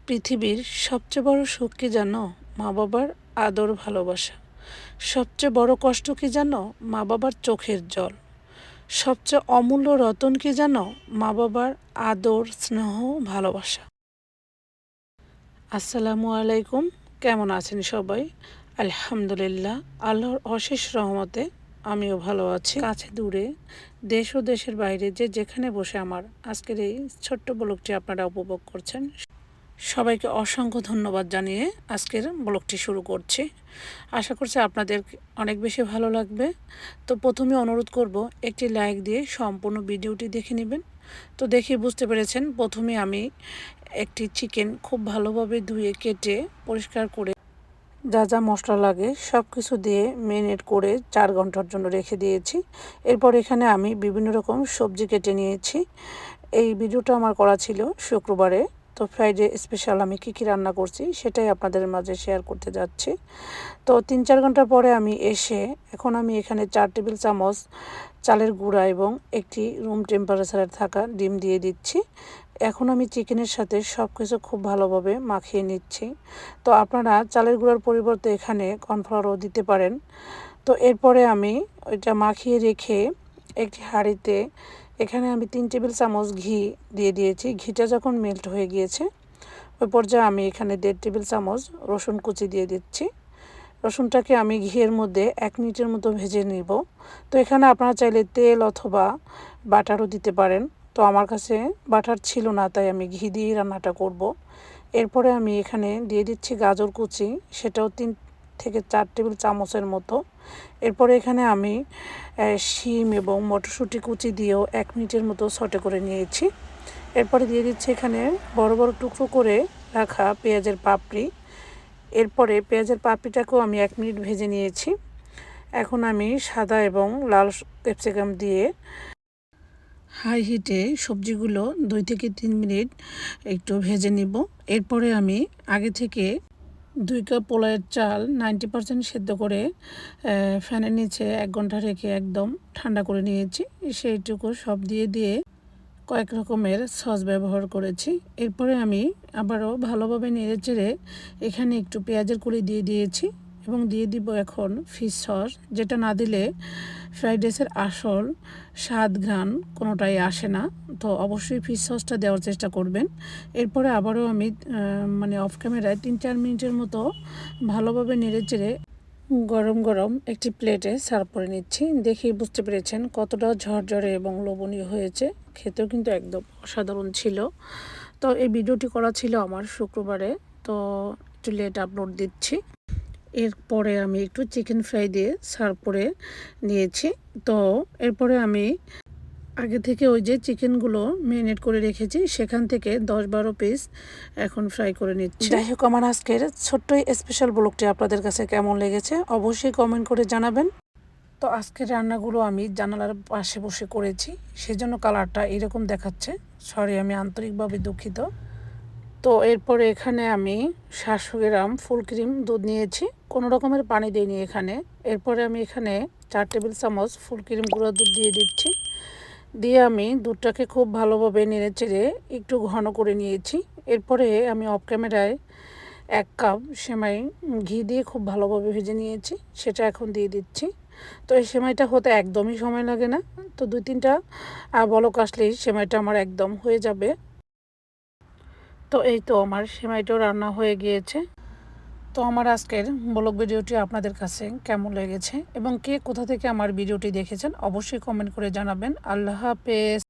পৃথিবীর সবচেয়ে বড় সুখ কি জানো? মা বাবার আদর ভালোবাসা। সবচেয়ে বড় কষ্ট কি জানো? মা বাবার চোখের জল। সবচেয়ে অমূল্য রতন কি জানো? মা বাবার আদর, স্নেহ, ভালোবাসা। আসসালামু আলাইকুম। কেমন আছেন সবাই? আলহামদুলিল্লাহ, আল্লাহর অশেষ রহমতে আমিও ভালো আছি। কাছে দূরে, দেশ ও দেশের বাইরে যে যেখানে বসে আমার আজকের এই ছোট্ট ব্লগটি আপনারা উপভোগ করছেন, সবাইকে অসংখ্য ধন্যবাদ জানিয়ে আজকের ব্লগটি শুরু করছি। আশা করছি আপনাদের অনেক বেশি ভালো লাগবে। তো প্রথমে অনুরোধ করব, একটি লাইক দিয়ে সম্পূর্ণ ভিডিওটি দেখে নেবেন। তো দেখে বুঝতে পেরেছেন, প্রথমে আমি একটি চিকেন খুব ভালোভাবে ধুয়ে কেটে পরিষ্কার করে যা যা মশলা লাগে সব কিছু দিয়ে ম্যারিনেট করে 4 ঘন্টার জন্য রেখে দিয়েছি। এরপর এখানে আমি বিভিন্ন রকম সবজি কেটে নিয়েছি। এই ভিডিওটা আমার করা ছিল শুক্রবারে। তো ফ্রাইডে স্পেশাল আমি কী রান্না করছি সেটাই আপনাদের মাঝে শেয়ার করতে যাচ্ছি। তো 3-4 ঘন্টা পরে আমি এসে এখন আমি এখানে 4 টেবিল চামচ চালের গুঁড়া এবং একটি রুম টেম্পারেচারে থাকা ডিম দিয়ে দিচ্ছি। এখন আমি চিকেনের সাথে সব কিছু খুব ভালোভাবে মাখিয়ে নিচ্ছি। তো আপনারা চালের গুঁড়ার পরিবর্তে এখানে কর্নফ্লাওয়ারও দিতে পারেন। তো এরপরে আমি ওইটা মাখিয়ে রেখে একটি হাঁড়িতে এখানে আমি 3 টেবিল চামচ ঘি দিয়ে দিয়েছি। ঘিটা যখন মেল্ট হয়ে গিয়েছে ওই পর্যায়ে আমি এখানে 1.5 টেবিল চামচ রসুন কুচি দিয়ে দিচ্ছি। রসুনটাকে আমি ঘিয়ের মধ্যে 1 মিনিটের মতো ভেজে নেব। তো এখানে আপনারা চাইলে তেল অথবা বাটারও দিতে পারেন। তো আমার কাছে বাটার ছিল না, তাই আমি ঘি দিয়েই রান্নাটা করব। এরপরে আমি এখানে দিয়ে দিচ্ছি গাজর কুচি, সেটাও 3 থেকে 4 টেবিল চামচের মতো। এরপরে এখানে আমি শিম এবং মটরশুঁটি কুচি দিয়েও 1 মিনিটের মতো সটে করে নিয়েছি। এরপরে দিয়ে দিচ্ছি এখানে বড় বড় টুকরো করে রাখা পেঁয়াজের পাপড়ি। এরপরে পেঁয়াজের পাপড়িটাকেও আমি 1 মিনিট ভেজে নিয়েছি। এখন আমি সাদা এবং লাল ক্যাপসিকাম দিয়ে হাই হিটে সবজিগুলো 2 থেকে 3 মিনিট একটু ভেজে নিব। এরপরে আমি আগে থেকে 2 কাপ পোলাওয়ের চাল 90% সেদ্ধ করে ফ্যানের নিচে 1 ঘন্টা রেখে একদম ঠান্ডা করে নিয়েছি। সেইটুকু সব দিয়ে কয়েক রকমের সস ব্যবহার করেছি। এরপরে আমি আবারও ভালোভাবে নেড়েচেড়ে এখানে একটু পেঁয়াজের কলি দিয়ে দিয়েছি এবং দিয়ে দিব এখন ফিশ সস, যেটা না দিলে ফ্রাইড রাইসের আসল স্বাদ ঘ্রাণ কোনোটাই আসে না। তো অবশ্যই ফিশ সসটা দেওয়ার চেষ্টা করবেন। এরপরে আবারও আমি অফ ক্যামেরায় 3-4 মিনিটের মতো ভালোভাবে নেড়েচেড়ে গরম গরম একটি প্লেটে সার্ভ করে নিচ্ছি। দেখেই বুঝতে পেরেছেন কতটা ঝরঝরে এবং লোভনীয় হয়েছে। খেতেও কিন্তু একদম অসাধারণ ছিল। তো এই ভিডিওটি করা ছিল আমার শুক্রবারে, তো একটু লেট আপলোড দিচ্ছি। এরপরে আমি একটু চিকেন ফ্রাই দিয়ে সার্ভ করে নিয়েছি। তো এরপরে আমি আগে থেকে ওই যে চিকেনগুলো ম্যারিনেট করে রেখেছি সেখান থেকে 10-12 পিস এখন ফ্রাই করে নিচ্ছি। যাই হোক, আমার আজকের ছোট্ট স্পেশাল ব্লগটি আপনাদের কাছে কেমন লেগেছে অবশ্যই কমেন্ট করে জানাবেন। তো আজকের রান্নাগুলো আমি জানালার পাশে বসে করেছি, সেজন্য কালারটা এরকম দেখাচ্ছে। সরি, আমি আন্তরিকভাবে দুঃখিত। তো এরপরে এখানে আমি 700 গ্রাম ফুল ক্রিম দুধ নিয়েছি, কোনো রকমের পানি দিইনি এখানে। এরপরে আমি এখানে 4 টেবিল চামচ ফুল ক্রিম গুঁড়া দুধ দিয়ে দিচ্ছি। দিয়ে আমি দুধটাকে খুব ভালোভাবে নেড়েচেড়ে একটু ঘন করে নিয়েছি। এরপরে আমি অফ ক্যামেরায় 1 কাপ সেমাই ঘি দিয়ে খুব ভালোভাবে ভেজে নিয়েছি, সেটা এখন দিয়ে দিচ্ছি। তো এই সেমাইটা হতে একদমই সময় লাগে না। তো 2-3টা বলক আসলেই সেমাইটা আমার একদম হয়ে যাবে। তো এই তো আমার সেমাইটাও রান্না হয়ে গিয়েছে। তো আমার আজকের ব্লগ ভিডিওটি আপনাদের কাছে কেমন লেগেছে এবং কে কোথা থেকে আমার ভিডিওটি দেখেছেন অবশ্যই কমেন্ট করে জানাবেন। আল্লাহ হাফেজ।